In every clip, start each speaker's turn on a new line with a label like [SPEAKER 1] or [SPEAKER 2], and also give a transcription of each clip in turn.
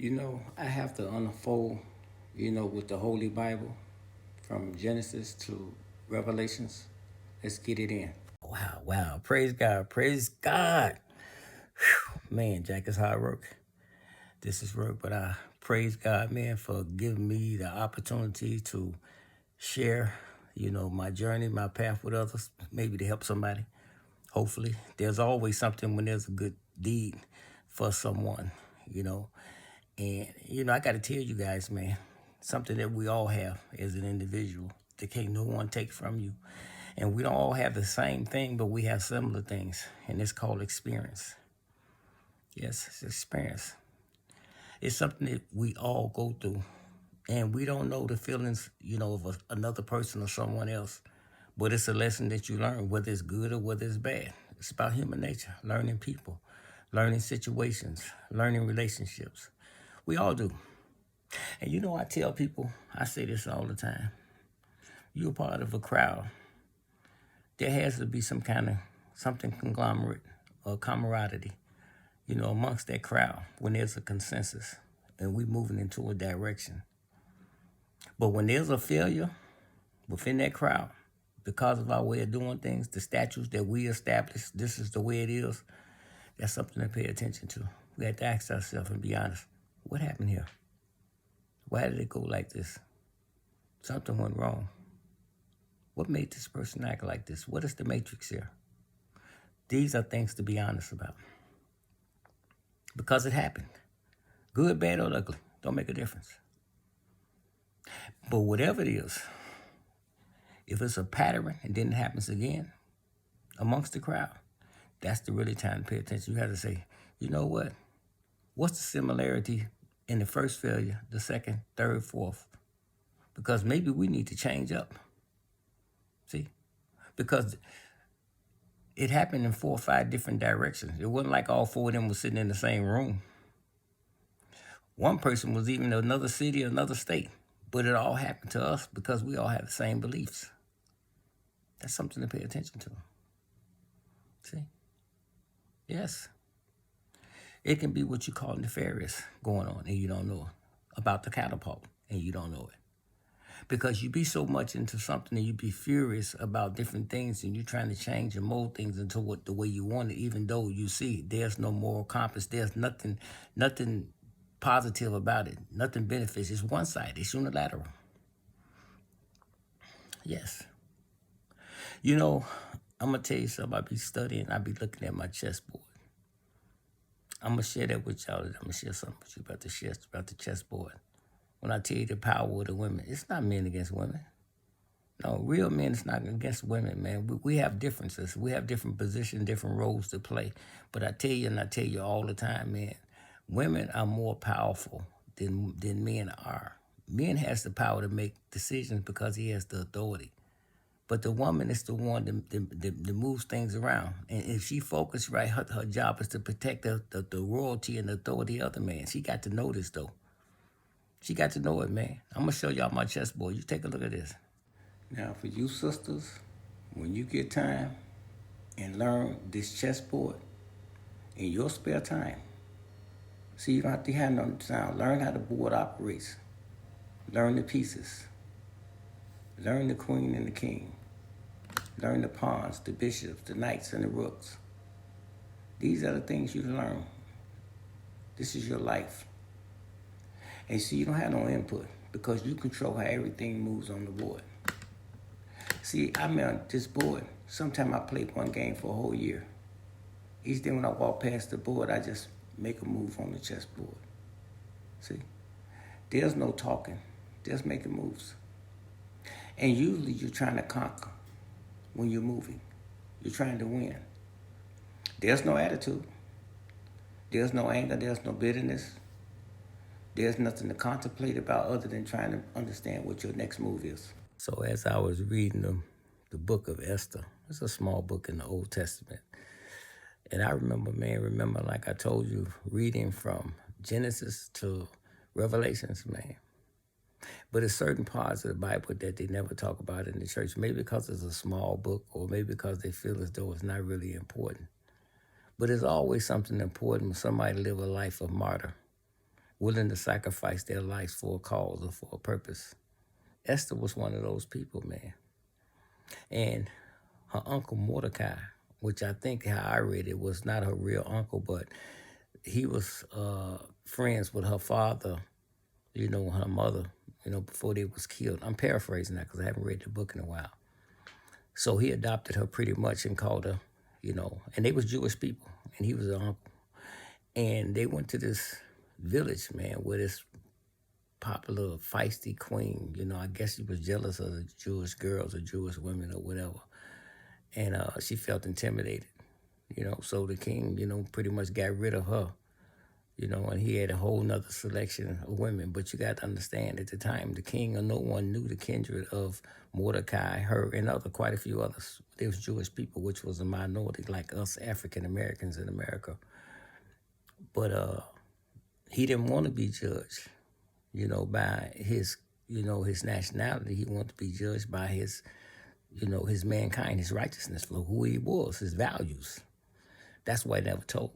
[SPEAKER 1] I have to unfold, with the Holy Bible from Genesis to Revelations. Let's get it in. Wow, wow. Praise God. Praise God. Whew. Man, Jack, is hard work. This is work, but I praise God, man, for giving me the opportunity to share, my journey, my path with others, maybe to help somebody. Hopefully, there's always something when there's a good deed for someone, you know. And, I got to tell you guys, man, something that we all have as an individual that can't no one take from you. And we don't all have the same thing, but we have similar things. And it's called experience. Yes, it's experience. It's something that we all go through. And we don't know the feelings, of another person or someone else. But it's a lesson that you learn, whether it's good or whether it's bad. It's about human nature, learning people, learning situations, learning relationships. We all do. And I tell people, I say this all the time. You're part of a crowd. There has to be something conglomerate or camaraderie, amongst that crowd when there's a consensus and we moving into a direction. But when there's a failure within that crowd, because of our way of doing things, the statutes that we establish, this is the way it is, that's something to pay attention to. We have to ask ourselves and be honest. What happened here? Why did it go like this? Something went wrong. What made this person act like this? What is the matrix here? These are things to be honest about. Because it happened. Good, bad, or ugly. Don't make a difference. But whatever it is, if it's a pattern and then it happens again amongst the crowd, that's the really time to pay attention. You have to say, you know what? What's the similarity in the first failure, the second, third, fourth? Because maybe we need to change up. See? Because it happened in 4 or 5 different directions. It wasn't like all 4 of them were sitting in the same room. One person was even in another city, another state. But it all happened to us because we all have the same beliefs. That's something to pay attention to. See? Yes. It can be what you call nefarious going on and you don't know it. About the catapult and you don't know it. Because you be so much into something and you be furious about different things and you're trying to change and mold things into the way you want it, even though you see there's no moral compass. There's nothing positive about it. Nothing benefits. It's one-sided. It's unilateral. Yes. I'm going to tell you something. I be studying. I be looking at my chessboard. I'm going to share that with y'all. I'm going to share something with you about the chessboard. When I tell you the power of the women, it's not men against women. No, real men is not against women, man. We have differences. We have different positions, different roles to play. But I tell you all the time, man, women are more powerful than men are. Men has the power to make decisions because he has the authority. But the woman is the one that moves things around. And if she focused right, her job is to protect the royalty and the authority of the man. She got to know this, though. She got to know it, man. I'm going to show y'all my chessboard. You take a look at this. Now, for you sisters, when you get time and learn this chessboard in your spare time, see, you don't have to have no time. Learn how the board operates. Learn the pieces. Learn the queen and the king. Learn the pawns, the bishops, the knights, and the rooks. These are the things you learn. This is your life. And see, you don't have no input because you control how everything moves on the board. See, I'm on this board. Sometimes I play one game for a whole year. Each day when I walk past the board, I just make a move on the chessboard. See? There's no talking. Just making moves. And usually you're trying to conquer when you're moving. You're trying to win. There's no attitude. There's no anger. There's no bitterness. There's nothing to contemplate about other than trying to understand what your next move is. So as I was reading the book of Esther, it's a small book in the Old Testament. And I remember like I told you, reading from Genesis to Revelations, man. But it's certain parts of the Bible that they never talk about in the church, maybe because it's a small book or maybe because they feel as though it's not really important. But it's always something important when somebody live a life of martyr, willing to sacrifice their lives for a cause or for a purpose. Esther was one of those people, man. And her uncle Mordecai, which I think how I read it was not her real uncle, but he was friends with her father, her mother, before they was killed. I'm paraphrasing that because I haven't read the book in a while. So he adopted her pretty much and called her, and they was Jewish people, and he was an uncle. And they went to this village, man, where this popular feisty queen, I guess she was jealous of the Jewish girls or Jewish women or whatever. And she felt intimidated, so the king, pretty much got rid of her, and he had a whole nother selection of women. But you got to understand, at the time, the king or no one knew the kindred of Mordecai, her, and quite a few others. There was Jewish people, which was a minority like us African Americans in America. But he didn't want to be judged, by his, his nationality. He wanted to be judged by his, his mankind, his righteousness, for who he was, his values. That's why he never told.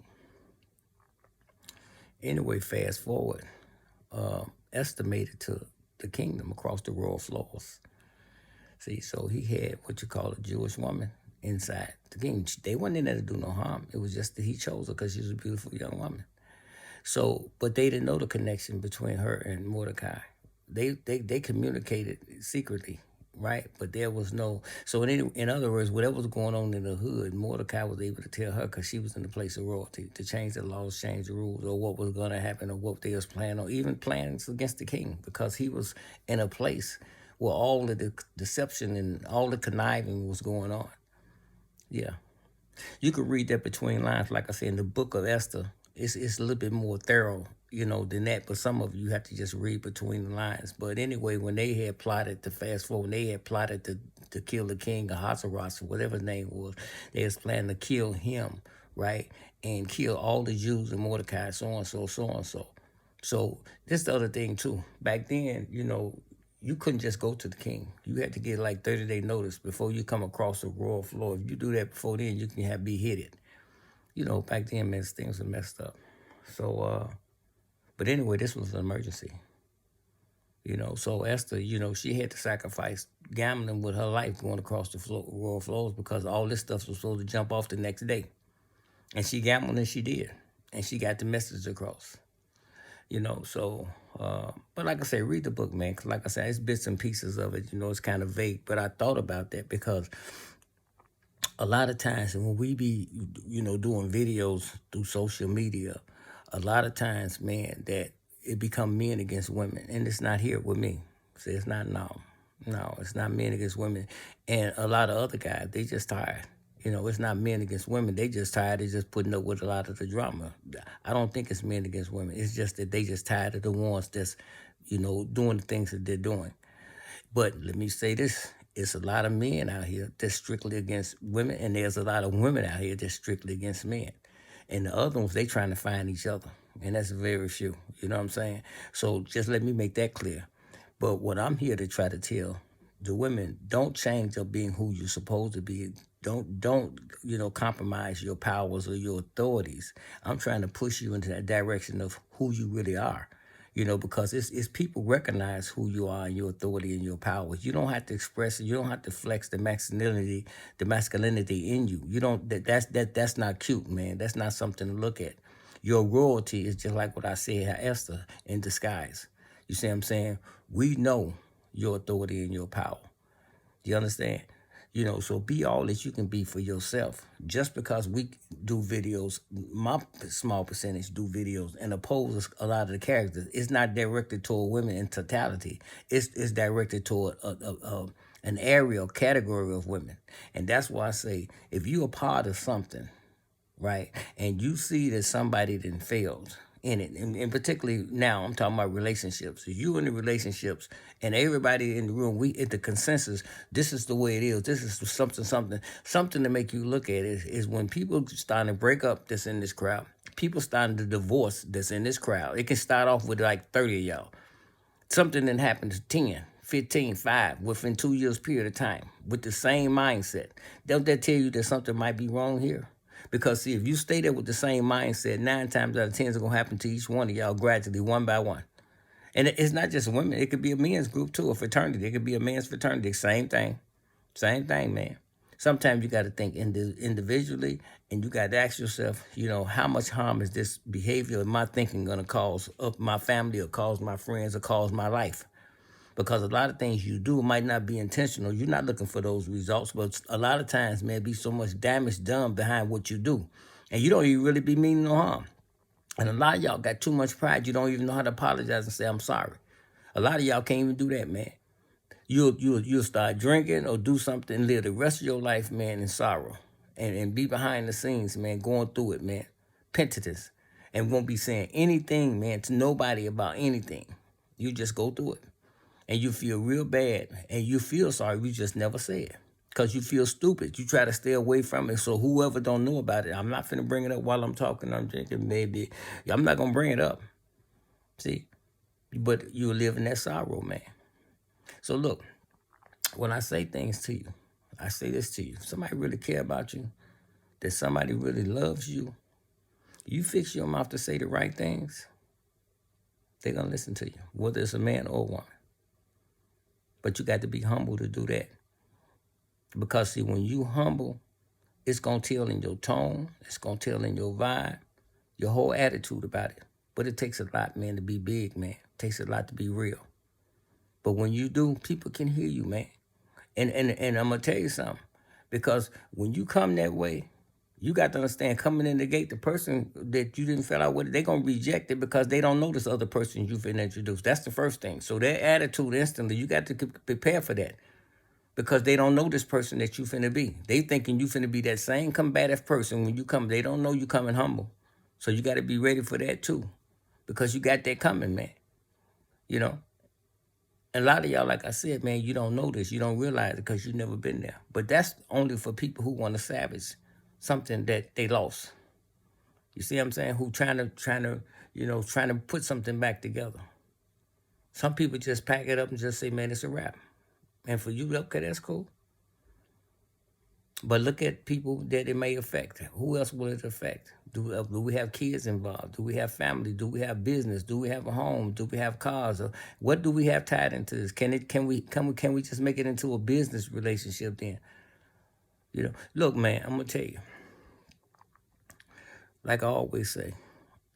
[SPEAKER 1] Anyway, fast forward. Esther made it to the kingdom across the royal floors. See, so he had what you call a Jewish woman inside the kingdom. They wasn't in there to do no harm. It was just that he chose her because she was a beautiful young woman. So, but they didn't know the connection between her and Mordecai. They communicated secretly, right? But there was no. So in other words, whatever was going on in the hood, Mordecai was able to tell her because she was in the place of royalty to change the laws, change the rules, or what was going to happen, or what they was planning, or even plans against the king, because he was in a place where all of the deception and all the conniving was going on. Yeah, you could read that between lines, like I said, in the book of Esther. It's a little bit more thorough, than that. But some of you have to just read between the lines. But anyway, when they had plotted to fast forward, they had plotted to kill the king, Ahasuerus, or whatever his name was. They was planning to kill him, right? And kill all the Jews and Mordecai, so and so, so and so. So this is the other thing too. Back then, you couldn't just go to the king. You had to get like 30-day notice before you come across the royal floor. If you do that before then, you can be hit. Back then, man, things were messed up. So, but anyway, this was an emergency. So Esther, she had to sacrifice gambling with her life going across the royal floors because all this stuff was supposed to jump off the next day. And she gambled and she did. And she got the message across. So, but like I said, read the book, man. Because like I said, it's bits and pieces of it. It's kind of vague. But I thought about that because a lot of times when we be, doing videos through social media, a lot of times, man, that it become men against women. And it's not here with me. See, it's not, no, it's not men against women. And a lot of other guys, they just tired. It's not men against women. They just tired of just putting up with a lot of the drama. I don't think it's men against women. It's just that they just tired of the ones that's, doing the things that they're doing. But let me say this. It's a lot of men out here that's strictly against women, and there's a lot of women out here that's strictly against men. And the other ones, they trying to find each other. And that's very few. You know what I'm saying? So just let me make that clear. But what I'm here to try to tell the women, don't change up being who you're supposed to be. Don't compromise your powers or your authorities. I'm trying to push you into that direction of who you really are. Because it's people recognize who you are and your authority and your powers. You don't have to express it. You don't have to flex the masculinity in you. You don't. That's not cute, man. That's not something to look at. Your royalty is just like what I said, Esther, in disguise. You see what I'm saying? We know your authority and your power. Do you understand? So be all that you can be for yourself. Just because we do videos, my small percentage do videos and oppose a lot of the characters, it's not directed toward women in totality. It's directed toward an area or category of women. And that's why I say, if you're a part of something, right, and you see that somebody then failed in it, and particularly now I'm talking about relationships. If you in the relationships and everybody in the room, we at the consensus, this is the way it is. This is something to make you look at it is when people starting to break up that's in this crowd, people starting to divorce that's in this crowd. It can start off with like 30 of y'all. Something that happened to 10, 15, 5 within 2 years period of time with the same mindset. Don't that tell you that something might be wrong here? Because see, if you stay there with the same mindset, 9 times out of 10 it's gonna happen to each one of y'all gradually, one by one. And it's not just women; it could be a men's group too, a fraternity. It could be a men's fraternity. Same thing, man. Sometimes you got to think individually, and you got to ask yourself, how much harm is this behavior of my thinking gonna cause of my family, or cause my friends, or cause my life? Because a lot of things you do might not be intentional. You're not looking for those results, but a lot of times, man, be so much damage done behind what you do. And you don't even really be meaning no harm. And a lot of y'all got too much pride. You don't even know how to apologize and say, I'm sorry. A lot of y'all can't even do that, man. You'll start drinking or do something, live the rest of your life, man, in sorrow. And be behind the scenes, man, going through it, man. Penitence. And won't be saying anything, man, to nobody about anything. You just go through it. And you feel real bad, and you feel sorry, you just never say it. Because you feel stupid. You try to stay away from it, so whoever don't know about it, I'm not finna bring it up while I'm talking, I'm drinking, maybe. I'm not gonna bring it up. See? But you live in that sorrow, man. So look, when I say things to you, I say this to you. If somebody really care about you, that somebody really loves you, you fix your mouth to say the right things, they're gonna listen to you, whether it's a man or a woman. But you got to be humble to do that. Because see, when you humble, it's going to tell in your tone, it's going to tell in your vibe, your whole attitude about it. But it takes a lot, man, to be big, man. It takes a lot to be real. But when you do, people can hear you, man. And I'm going to tell you something. Because when you come that way, you got to understand, coming in the gate, the person that you didn't fill out with, they're going to reject it because they don't know this other person you've been introduced. That's the first thing. So their attitude instantly, you got to prepare for that. Because they don't know this person that you finna be. They thinking you finna be that same combative person when you come. They don't know you coming humble. So you got to be ready for that too. Because you got that coming, man. And a lot of y'all, like I said, man, you don't know this. You don't realize it because you've never been there. But that's only for people who want to salvage something that they lost. You see what I'm saying? Who trying to put something back together. Some people just pack it up and just say, man, it's a wrap. And for you, okay, that's cool. But look at people that it may affect. Who else will it affect? Do we have kids involved? Do we have family? Do we have business? Do we have a home? Do we have cars? Or what do we have tied into this? Can we just make it into a business relationship then? Look, man, I'm gonna tell you. Like I always say,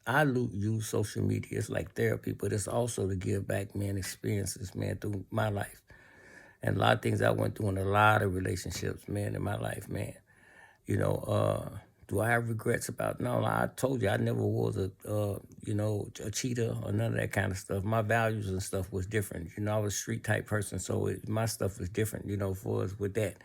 [SPEAKER 1] I use social media. It's like therapy, but it's also to give back, man, experiences, man, through my life. And a lot of things I went through in a lot of relationships, man, in my life, man. Do I have regrets about? No, I told you I never was a cheater or none of that kind of stuff. My values and stuff was different. I was a street type person, so my stuff was different, for us with that.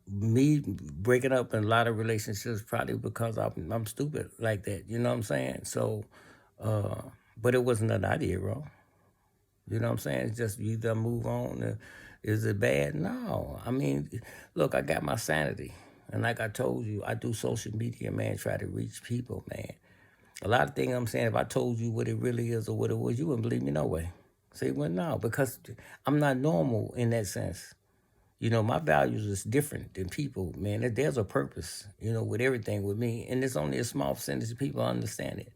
[SPEAKER 1] Me breaking up in a lot of relationships probably because I'm stupid like that. You know what I'm saying? So, but it wasn't nothing I did wrong. You know what I'm saying? It's just you either move on. Is it bad? No. I mean, look, I got my sanity. And like I told you, I do social media, man, try to reach people, man. A lot of things I'm saying, if I told you what it really is or what it was, you wouldn't believe me no way. Say, well, no, because I'm not normal in that sense. My values is different than people, man. There's a purpose, with everything with me. And there's only a small percentage of people understand it.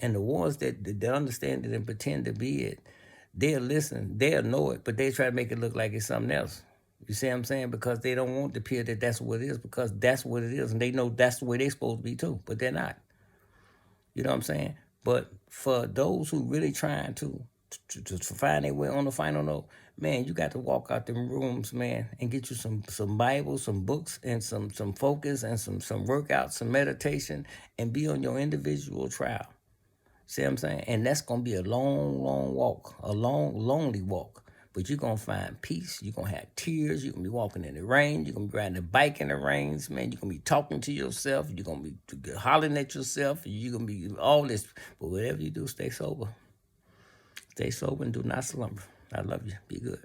[SPEAKER 1] And the ones that understand it and pretend to be it, they'll listen, they'll know it, but they try to make it look like it's something else. You see what I'm saying? Because they don't want to appear that that's what it is, because that's what it is. And they know that's the way they're supposed to be too, but they're not. You know what I'm saying? But for those who really trying to find their way on the final note, man, you got to walk out them rooms, man, and get you some Bibles, some books, and some focus, and some workouts, some meditation, and be on your individual trial. See what I'm saying? And that's going to be a long, long walk, a long, lonely walk. But you're going to find peace. You're going to have tears. You're going to be walking in the rain. You're going to be riding a bike in the rains, man. You're going to be talking to yourself. You're going to be hollering at yourself. You're going to be all this. But whatever you do, stay sober. Stay sober and do not slumber. I love you. Be good.